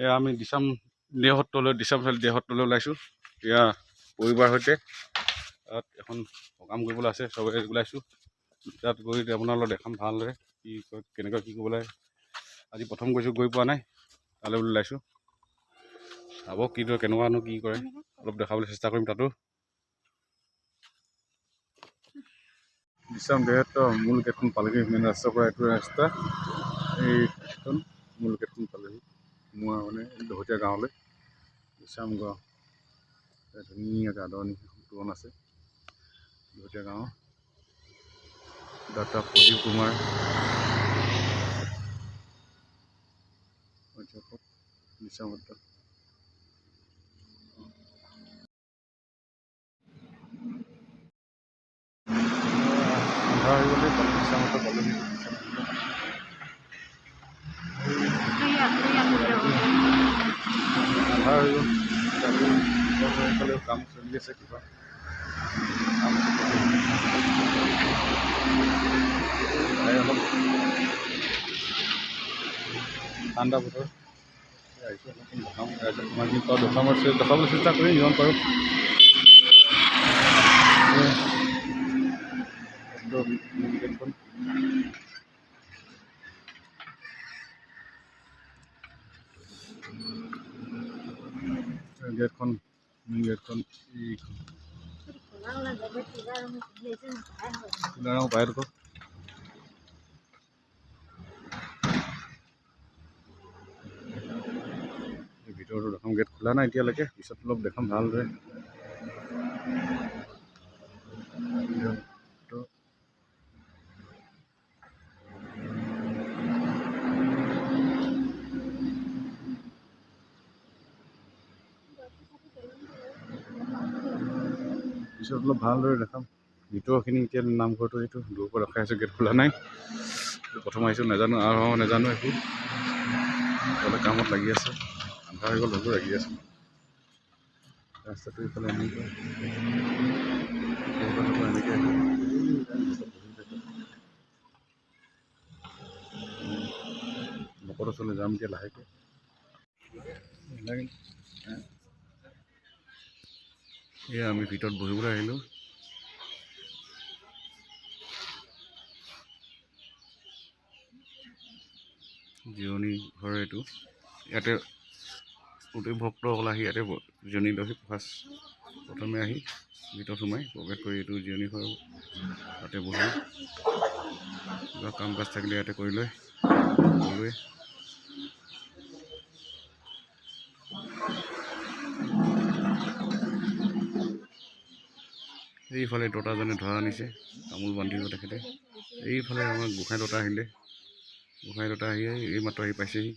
এয়া আমি দিছাম দেহতলৈ ওলাইছোঁ। এয়া পৰিবাৰ সৈতে তাত এখন সকাম কৰিবলৈ আছে, চবে ওলাইছোঁ। তাত গৈ আপোনালোকক দেখাম ভালদৰে কি কেনেকৈ কি কৰিব লাগে। আজি প্ৰথম গৈছোঁ, গৈ পোৱা নাই, তালৈ ওলাইছোঁ। চাব কিদৰে কেনেকুৱানো কি কৰে, অলপ দেখাবলৈ চেষ্টা কৰিম তাতো। দিছাম দেহতৰ মূল গেটখন পালেগৈ। মেইন ৰাস্তাৰ পৰা এইটো ৰাস্তা, এইখন মূল গেটখন পালেহি। সোমোৱা মানে দহতীয়া গাঁৱলৈ, দিছাম গাঁও। ধুনীয়াকৈ আদৰণি তোৰণ আছে দহতীয়া গাঁৱৰ। ডাক্তৰ প্ৰদীপ কুমাৰ অধ্যাপক দিছাম সত্ৰ। আন্ধাৰ হৈ গ'লে দিছাম সত্ৰ পালেহি। আন্ধাৰ হৈ গ'ল, এইফালেও কাম চলি আছে কিবা। অলপ ঠাণ্ডা বতৰ আহিছোঁ, দেখাবলৈ চেষ্টা কৰিম যিমান পাৰোঁ। গেটখন বাহিৰত গ'ল। ভিতৰতো দেখাম, গেট খোলা নাই এতিয়ালৈকে, পিছত অলপ দেখাম ভালদৰে। পিছত অলপ ভালদৰে দেখাম ভিতৰখিনি। এতিয়া নামঘৰটো এইটো দূৰৰ পৰা ৰখাই আছোঁ, গেট খোলা নাই। প্ৰথম আহিছোঁ, নাজানো নাজানো একো। সকলোৱে কামত লাগি আছে, আন্ধাৰ হৈ গ'ল, হ'লেও লাগি আছে। ৰাস্তাটো এইফালে এনেকৈ ভকতৰ ওচৰলৈ যাম এতিয়া লাহেকৈ। এয়া আমি ভিতৰত বহিবলৈ আহিলোঁ। জিৰণি ঘৰ এইটো। ইয়াতে গোটেই ভক্তসকল আহি ইয়াতে জিৰণি লয়হি। প্ৰথমে আহি ভিতৰত সোমাই প্ৰৱেশ কৰি এইটো জিৰণি ঘৰ, তাতে বহি কিবা কাম কাজ থাকিলে ইয়াতে কৰি লয় সকলোৱে। এইফালে দতাজনে ধৰা আনিছে, তামোল বান্ধিব তেখেতে। এইফালে আমাৰ গোঁসাই দতা আহিলে, গোঁসাই দতা আহি এইমাত্ৰ আহি পাইছেহি।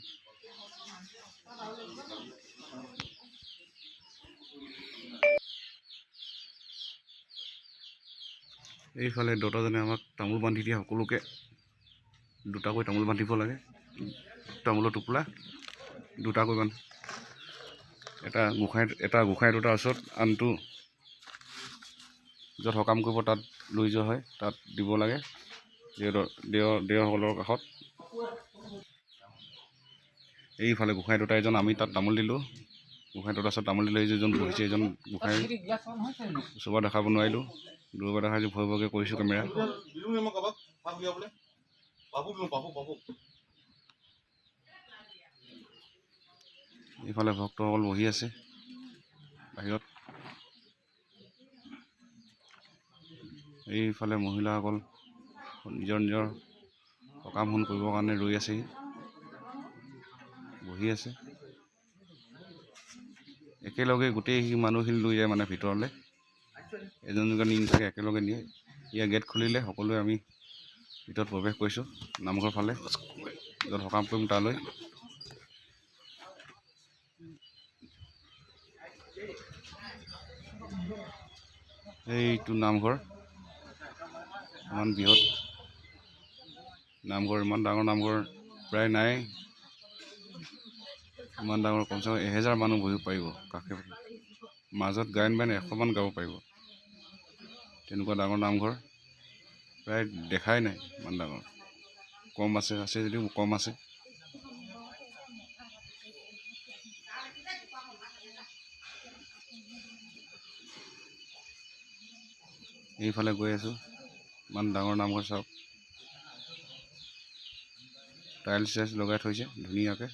এইফালে দতাজনে আমাক তামোল বান্ধি দিয়ে, সকলোকে দুটাকৈ তামোল বান্ধিব লাগে। তামোলৰ টোপোলা দুটাকৈ এটা গোঁসাই দুটাৰ ওচৰত, আনটো য'ত সকাম কৰিব তাত লৈ যোৱা হয়, তাত দিব লাগে দেওসকলৰ কাষত। এইফালে গোঁসাই দুটা এজন, আমি তাত তামোল দিলোঁ। গোঁসাই দুটাৰ ওচৰত তামোল দিলে যিজন বহিছে, এজন গোঁসাই ওচৰৰ দেখাব নোৱাৰিলোঁ, দূৰৰ পৰা দেখাইছোঁ, ভয় ভয়কৈ কৰিছোঁ কেমেৰা। এইফালে ভক্তসকল বহি আছে বাহিৰত। এইফালে মহিলাসকল নিজৰ নিজৰ সকামখন কৰিবৰ কাৰণে ৰৈ আছেহি, বহি আছে। একেলগে গোটেই মানুহখিনি লৈ যায় মানে ভিতৰলৈ, এজনকে নি থাকে, একেলগে নিয়ে। ইয়াৰ গেট খুলিলে সকলোৱে আমি ভিতৰত প্ৰৱেশ কৰিছোঁ, নামঘৰ ফালে য'ত সকাম কৰিম তালৈ। এইটো নামঘৰ, ইমান বৃহৎ নামঘৰ, ইমান ডাঙৰ নামঘৰ প্ৰায় নাই। ইমান ডাঙৰ, কমচে কম 1000 মানুহ বহিব পাৰিব কাষে মাজত। গায়ন বায়ন 100মান গাব পাৰিব, তেনেকুৱা ডাঙৰ নামঘৰ প্ৰায় দেখাই নাই। ইমান ডাঙৰ, কম আছে যদিও কম আছে। এইফালে গৈ আছোঁ, ইমান ডাঙৰ নামঘৰ চাওক, টাইলছ চাইলছ লগাই থৈছে ধুনীয়াকৈ,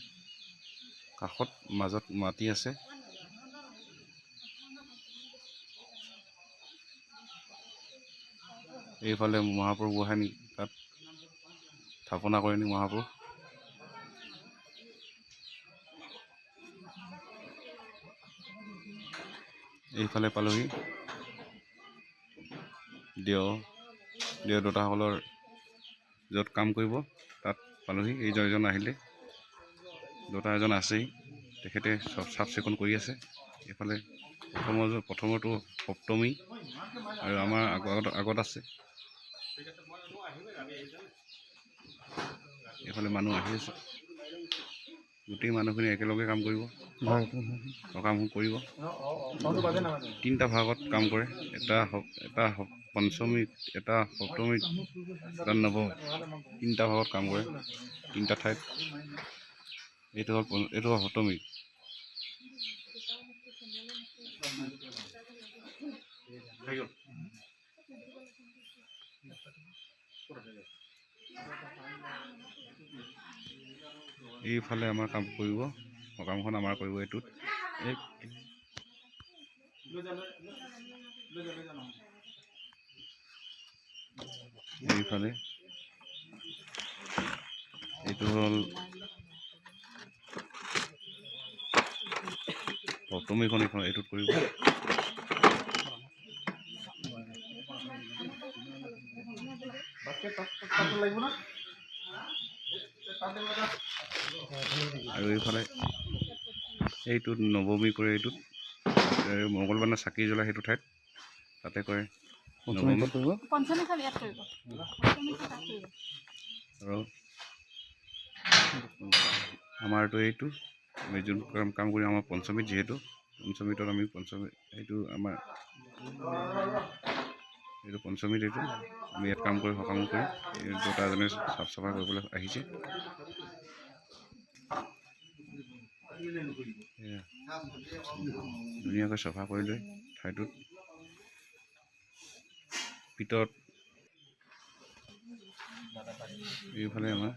কাষত মাজত মাটি আছে। এইফালে মহাপুৰুষ বহাই নি তাত স্থাপনা কৰে নি মহাপুৰুষ। এইফালে পালোহি দেওদতাসকলৰ য'ত কাম কৰিব তাত পালোহি। এইজন আহিলে, দতা এজন আছেই, তেখেতে চব চাফ চিকুণ কৰি আছে। এইফালে প্ৰথমৰটো সপ্তমী আৰু আমাৰ আগত আছে। এইফালে মানুহ আহি আছে, গোটেই মানুহখিনি একেলগে কাম কৰিব, কাম কৰিব। 3টা ভাগত কাম কৰে, এটা পঞ্চমী, এটা সপ্তমী, এটা নৱমী, 3টা ভাগত কাম কৰে, 3টা ঠাইত। এইটো হ'ল সপ্তমী। এইফালে আমাৰ কাম কৰিব, সকামখন আমাৰ কৰিব এইটোত। এইফালে এইটো হ'ল সপ্তমীখন, এইখন এইটোত কৰিব। আৰু এইফালে এইটোত নৱমী কৰে, এইটোত মংগলবাৰে চাকি জ্বলাই সেইটো ঠাইত, তাতে কৰে নৱমী। আৰু আমাৰতো এইটো আমি যোন কাম কৰি আমাৰ পঞ্চমীত, যিহেতু পঞ্চমীত আমি এইটো আমাৰ এইটো পঞ্চমীত, এইটো আমি ইয়াত কাম কৰি সকাম কৰি দেউতা এজনে চাফ চাফা কৰিবলৈ আহিছে। ধুনীয়াকৈ চাফা কৰি লৈ ঠাইটোত ভিতৰত। এইফালে আমাৰ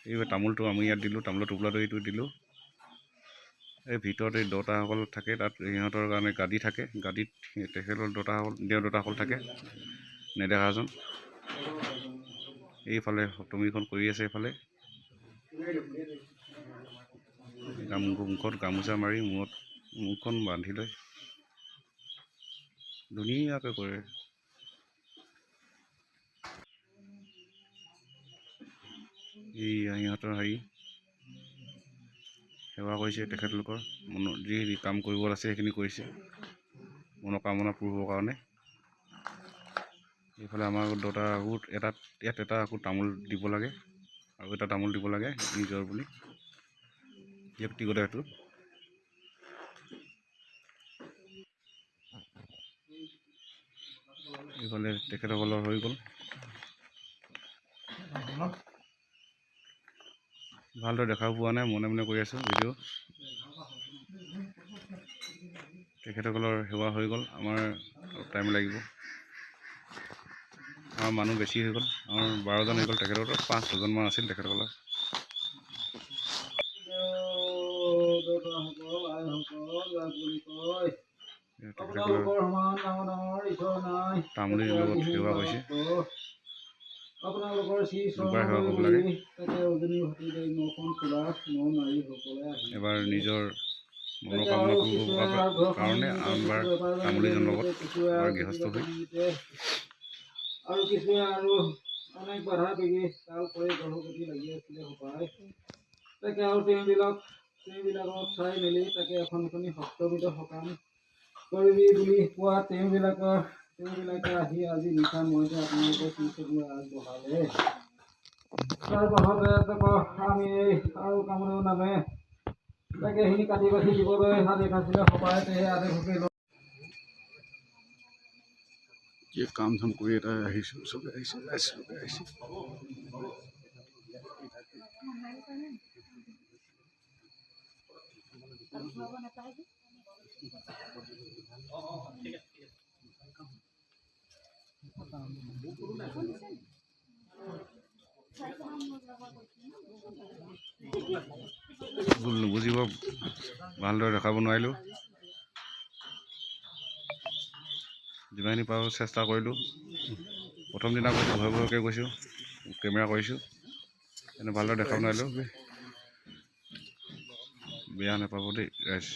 এইবাৰ তামোলটো আমি ইয়াত দিলোঁ, তামোলৰ টোপোলাটো এইটো দিলোঁ। এই ভিতৰত এই দতাসকল থাকে, তাত সিহঁতৰ কাৰণে গাদী থাকে, গাদীত তেখেতৰ দেওদতাসকল থাকে, নেদেখাজন। এইফালে সপ্তমীখন কৰি আছে, এইফালে মুখত গামোচা মাৰি মুখখন বান্ধি লৈ ধুনীয়াকৈ কৰে। এই সিহঁতৰ সেৱা কৰিছে, তেখেতলোকৰ যি কাম কৰিব আছে সেইখিনি কৰিছে মনোকামনা পূৰ্বৰ কাৰণে। এইফালে আমাৰ দতা ইয়াত এটা আকৌ তামোল দিব লাগে, আৰু এটা তামোল দিব লাগে নিজৰ বুলি, ব্যক্তিগত সেইটো। এইফালে তেখেতসকলৰ হৈ গ'ল। ভালদৰে দেখাও পোৱা নাই, মনে মনে কৰি আছোঁ ভিডিঅ'। তেখেতসকলৰ সেৱা হৈ গ'ল, আমাৰ অলপ টাইম লাগিব। আমাৰ মানুহ বেছি হৈ গ'ল, আমাৰ 12জন হৈ গ'ল, তেখেতসকলৰ 5-6জনমান আছিল তেখেতসকলৰ। তামোলীৰ লগত সেৱা কৰিছে, দুবাৰ সেৱা কৰিব লাগে। এবাৰ নিজৰ মনোকামনা পূৰ কৰাৰ কাৰণে, আনবাৰ তামোলীজনৰ লগত এবাৰ গৃহস্থ হৈ। আৰু কিছুৱে আৰু অনেক বাধা বিঘিনি কাল কৰি গ্ৰহগতি লাগি আছিলে সপায়, তাকে আৰু তেওঁবিলাকক চাই মেলি তাকে এখনি সপ্তমীত সকাম কৰিবি বুলি কোৱা তেওঁবিলাকে আহি আজি নিশা মইতে আপোনালোকৰ চিকিৎসা আগবঢ়ালে। তাৰ পাছতে আমি আৰু কামৰেও নামে তাকে সেইখিনি কাটি বাছি দিবলৈ আদেশ আছিলে সপায়, সেই আদেশকে কাম চাম কৰি এটা আহিছোঁ, চবে আহিছে। ভুল নুবুজিব ভালদৰে দেখাব নোৱাৰিলোঁ যিমানখিনি পাৰোঁ চেষ্টা কৰিলোঁ প্ৰথম দিনা গৈছোঁ ভয় ভয়কৈ গৈছোঁ কেমেৰা কৰিছোঁ এনে ভালদৰে দেখাব নোৱাৰিলোঁ বেয়া নাপাব দেই ৰাইজ